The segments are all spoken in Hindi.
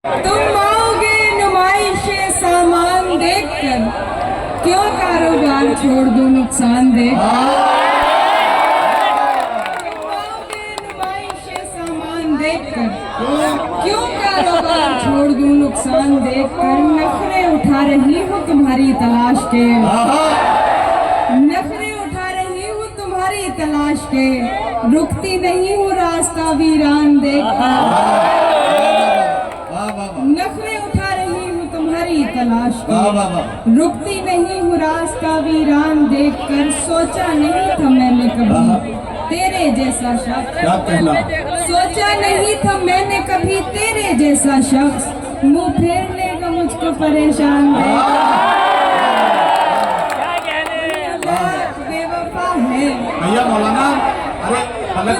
तुम आओगे नुमाइश सामान देखकर, क्यों कारोबार छोड़ दो नुकसान देख। तुम आओगे नुमाइश सामान देखकर, क्यों कारोबार छोड़ दो नुकसान देखकर। नखरे उठा रही हूँ तुम्हारी तलाश के, नखरे उठा रही हूँ तुम्हारी तलाश के। रुकती नहीं हूँ रास्ता वीरान देखकर, नखरे उठा रही हूँ तुम्हारी तलाश की। रुकती नहीं हूँ रास्ता वीरान देखकर। सोचा नहीं था मैंने कभी तेरे जैसा शख्स, सोचा नहीं था मैंने कभी तेरे जैसा शख्स मुंह फेर लेगा मुझको परेशान बेवफा है। भैया मौलाना, अरे अलग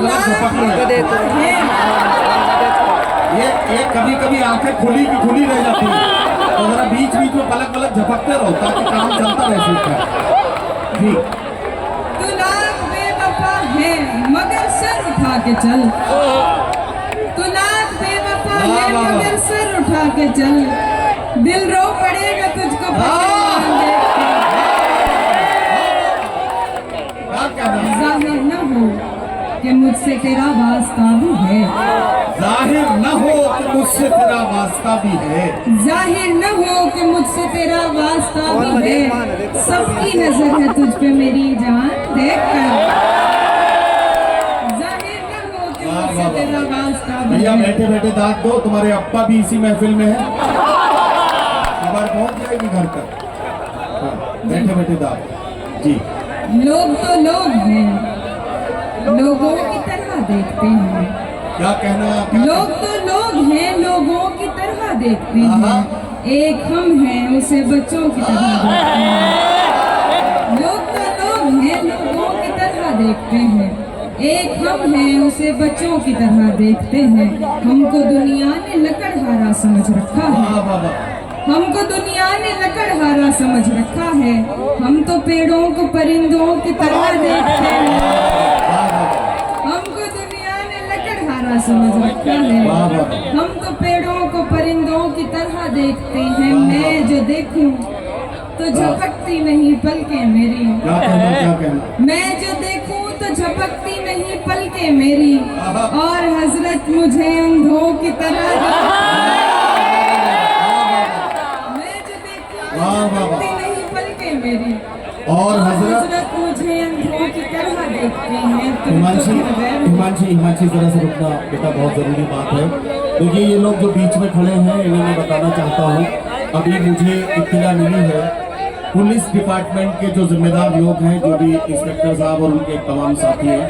ये कभी कभी आंखें खुली की खुली रह जाती है, तो जरा बीच बीच में पलक पलक झपकते रहो ताकि काम चलता रहे सूखा जी। तू लाख बेवफा है मगर सर उठा के चल, तू लाख बेवफा है मगर सर उठा के चल। दिल रो पड़ेगा तुझको जाहिर न हो कि मुझसे तेरा वास्ता भी है, जाहिर न हो कि मुझसे तेरा वास्ता भी है, जाहिर न हो कि मुझसे तेरा वास्ता भी है। सबकी नजर है तुझ पे मेरी जान देख कर, जाहिर न हो कि मुझसे तेरा वास्ता भी है। भैया बैठे बैठे दाद दो, तुम्हारे अप्पा भी इसी महफिल में है, खबर पहुंच जाएगी घर तक। बैठे बैठे दाद जी। लोग तो लोग हैं, लोगों की तरह देखते हैं। क्या कहना? लोग तो लोग हैं, लोगों की तरह देखते हैं। एक हम हैं उसे बच्चों की तरह देखते हैं। लोग तो लोग हैं, लोगों की तरह देखते हैं। एक हम हैं उसे बच्चों की तरह देखते हैं। हमको दुनिया ने लकड़हारा समझ रखा है, हमको दुनिया ने लकड़हारा समझ रखा है। हम तो पेड़ों को परिंदों की तरह देखते हैं, हमको दुनिया ने लकड़हारा समझ रखा है। हम तो पेड़ों को परिंदों की तरह देखते हैं। मैं जो देखूं तो झपकती नहीं पलकें मेरी, मैं जो देखूं तो झपकती नहीं पलकें मेरी। और हजरत मुझे अंधों की तरह नहीं पलके मेरी, और हजरत मुझे अंधों की तरह देखते हैं। हिमांशी जरा से रुकना बेटा, बहुत जरूरी बात है। देखिए ये लोग जो बीच में खड़े हैं इन्हें मैं बताना चाहता हूँ, अभी मुझे इत्तला मिली है पुलिस डिपार्टमेंट के जो जिम्मेदार लोग हैं, जो भी इंस्पेक्टर साहब और उनके तमाम साथी हैं,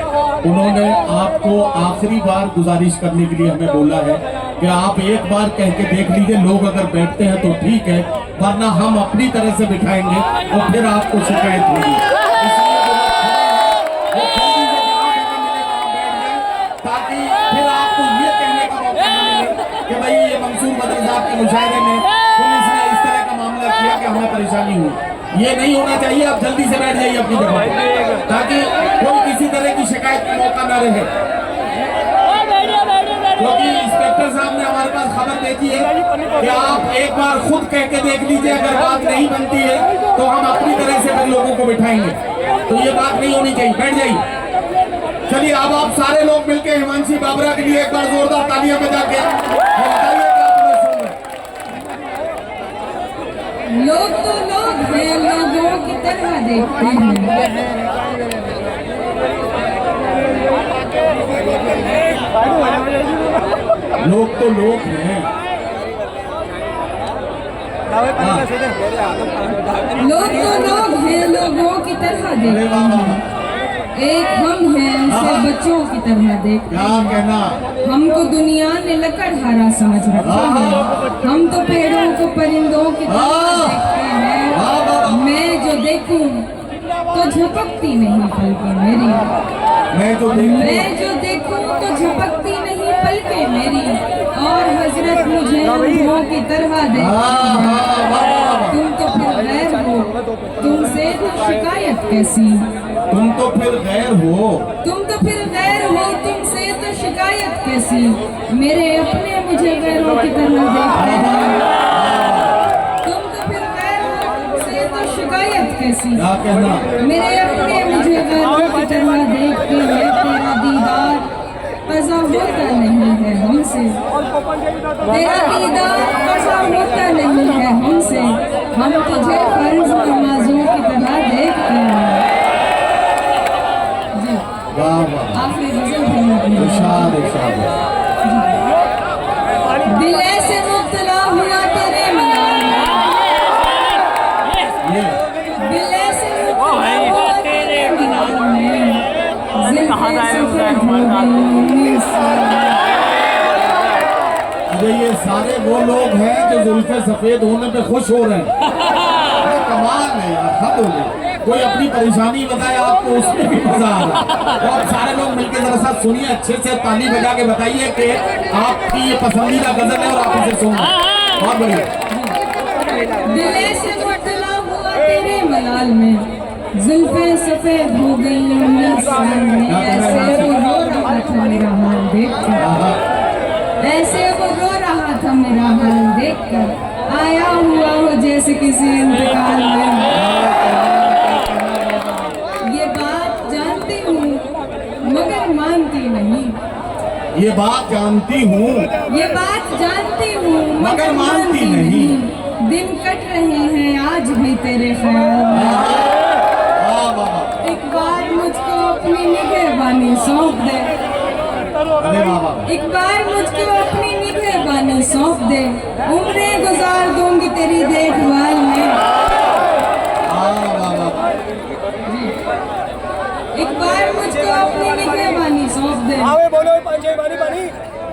उन्होंने आपको आखिरी बार गुजारिश करने के लिए हमें बोला है कि आप एक बार कह के देख लीजिए। लोग अगर बैठते हैं तो ठीक है, वरना हम अपनी तरह से बिठाएंगे और फिर आपको शिकायत होगी। ताकि फिर आपको ये कहने का मौका मिले कि भाई ये मंसूर बदरी साहब के मुशायरे में पुलिस ने इस तरह का मामला किया कि हमें परेशानी हुई। ये नहीं होना चाहिए। आप जल्दी से बैठ जाइए अपनी जगह, ताकि कोई किसी तरह की शिकायत का मौका न रहे। क्योंकि इंस्पेक्टर साहब ने हमारे पास खबर भेजी है कि आप एक बार खुद कह के देख लीजिए, अगर बात नहीं बनती है तो हम अपनी तरह से फिर लोगों को बिठाएंगे। तो ये बात नहीं होनी चाहिए, बैठ जाइए। चलिए अब आप सारे लोग मिलकर हिमांशी बाबरा के लिए एक बार जोरदार तालियां बजा के बताइए क्या आपने सुन रहे। लोग तो लोग हैं, लोगों की तरह देखते हैं। लोग तो लोग हैं, लोग तो लोग हैं, लोगों की तरह देखते हैं। एक हम हैं उसे बच्चों की तरह देखते हैं। क्या कहना? हमको दुनिया ने लकड़हारा समझ रखा है, हम तो पेड़ों को परिंदों की तरह देखते हैं। मैं जो देखूं तो झपकती नहीं पलकें मेरी, मैं जो देखूं तो झपकती नहीं पलकें मेरी। और हजरत मुझे अंधों की तरह देखती है। तुम तो फिर गैर हो, तुमसे तो शिकायत कैसी? तुम तो फिर गैर हो, तुम तो फिर गैर हो, तुमसे तो शिकायत शिकायत कैसी, मेरे अपने मुझे गैरों की तरह देखते हैं। तुम तो फिर गैरों से तो शिकायत कैसी, क्या कहना, मेरे अपने मुझे गैरों की तरह देखते हैं। तेरा दीदार कज़ा होता नहीं है हमसे, तेरा दीदार कज़ा होता नहीं है हमसे, हम तुझे फर्ज नमाजों की तरह देखते हैं। जी वाह वाह, आखिरी गजल है अपनी। इरशाद इरशाद। दिल ऐसे मुब्तला हुआ तेरे मलाल में, ये दिल ऐसे मुब्तला हुआ तेरे मलाल में, ज़िल्फ़े सफ़ेद हो गई से। अरे ये सारे वो लोग हैं जो जुल्फे सफेद होने पे खुश हो रहे हैं। अरे कमाल है यार, हद हो गई। कोई अपनी परेशानी बताए आपको, उसमें भी मजा आ रहा है। तो आप सारे लोग मिलकर जरा सा सुनिए, अच्छे से ताली बजा के बताइए कि आपकी ये पसंदीदा गजल है और आप इसे सुनिए। बहुत बढ़िया। दिल ऐसे मुब्तला हुआ तेरे मलाल में, ज़ुल्फ़े सफ़ेद हो गई मेरे सामने। ऐसे वो रो रहा था मेरा हाल देखकर, ऐसे वो रो रहा था मेरा हाल देखकर, आया हुआ हो जैसे किसी इंतकाल में। ये बात जानती हूँ मगर मानती नहीं, ये बात जानती हूँ ये बात जानती हूँ मगर मानती नहीं। दिन कट रहे हैं आज भी तेरे ख्याल में। वाह वाह, एक बार मुझको अपनी निगहबानी सौंप दे, अरे वाह वाह, एक बार मुझको अपनी निगहबानी सौंप दे, उम्रें गुजार दूंगी तेरी देखभाल में। वाह वाह वाह। एक बार मुझको अपनी निगहबानी सौंप दे, आवे बोलो पांचे पानी पानी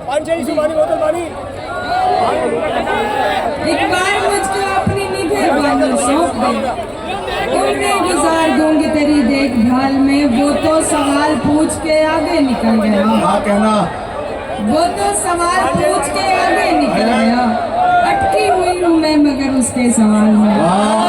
पांचे इसी पानी बोतल पानी। एक बार मुझको अपनी निगहबानी सौंप दे, उम्रें गुजार दूंगी तेरी देखभाल में। वो तो सवाल पूछ के आगे निकल गया, क्या कहना, वो तो सवाल पूछ के आगे निकल गया, अटकी हुई हूँ मैं मगर उसके सवाल में। वाह